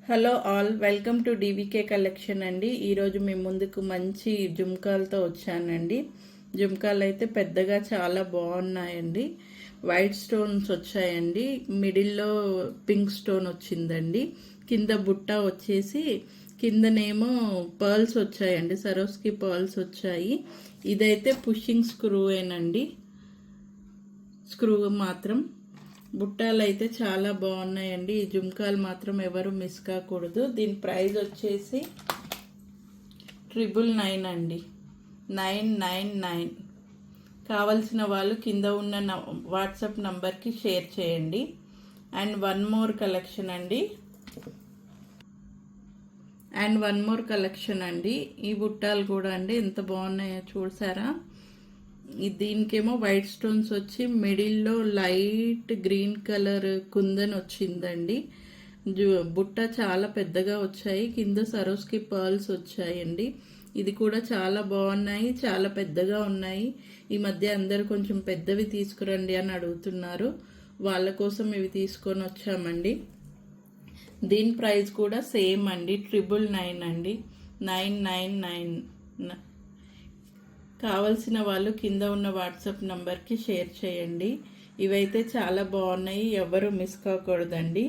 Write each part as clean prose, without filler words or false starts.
Hello all, welcome to DVK collection అండి. ఈరోజు మీ ముందుకు మంచి జుమ్కాలతో వచ్చానండి. జుమ్కాలు అయితే పెద్దగా చాలా బాగున్నాయండి. వైట్ స్టోన్స్ వచ్చాయండి, మిడిల్లో పింక్ స్టోన్ వచ్చిందండి, కింద బుట్ట వచ్చేసి కిందనేమో పర్ల్స్ వచ్చాయండి, సరోస్కి పర్ల్స్ వచ్చాయి. ఇదైతే పుషింగ్ స్క్రూయేనండి, స్క్రూ మాత్రం. బుట్టాలు అయితే చాలా బాగున్నాయండి. ఈ జుమ్కాలు మాత్రం ఎవరు మిస్ కాకూడదు. దీని ప్రైస్ వచ్చేసి 999 అండి, 999. కావలసిన వాళ్ళు కింద ఉన్న వాట్సాప్ నంబర్కి షేర్ చేయండి. అండ్ వన్ మోర్ కలెక్షన్ అండి, ఈ బుట్టాలు కూడా అండి ఎంత బాగున్నాయో చూసారా. దీనికేమో వైట్ స్టోన్స్ వచ్చి మిడిల్లో లైట్ గ్రీన్ కలర్ కుందన్ వచ్చిందండి. బుట్ట చాలా పెద్దగా వచ్చాయి, కింద సరోస్కి పర్ల్స్ వచ్చాయండి. ఇది కూడా చాలా బాగున్నాయి, చాలా పెద్దగా ఉన్నాయి. ఈ మధ్య అందరు కొంచెం పెద్దవి తీసుకురండి అని అడుగుతున్నారు, వాళ్ళ కోసం ఇవి తీసుకొని వచ్చామండి. దీని ప్రైస్ కూడా సేమ్ అండి, 999 అండి, 999. కావలసిన వాళ్ళు కింద ఉన్న వాట్సాప్ నంబర్కి షేర్ చేయండి. ఇవైతే చాలా బాగున్నాయి, ఎవరు మిస్ కాకూడదండి.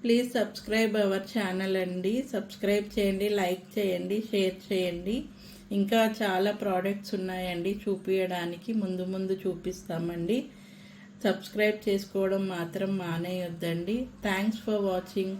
ప్లీజ్ సబ్స్క్రైబ్ అవర్ ఛానల్ అండి. సబ్స్క్రైబ్ చేయండి, లైక్ చేయండి, షేర్ చేయండి. ఇంకా చాలా ప్రోడక్ట్స్ ఉన్నాయండి చూపించడానికి, ముందు ముందు చూపిస్తామండి. సబ్స్క్రైబ్ చేసుకోవడం మాత్రం మానేయొద్దండి. Thanks for watching.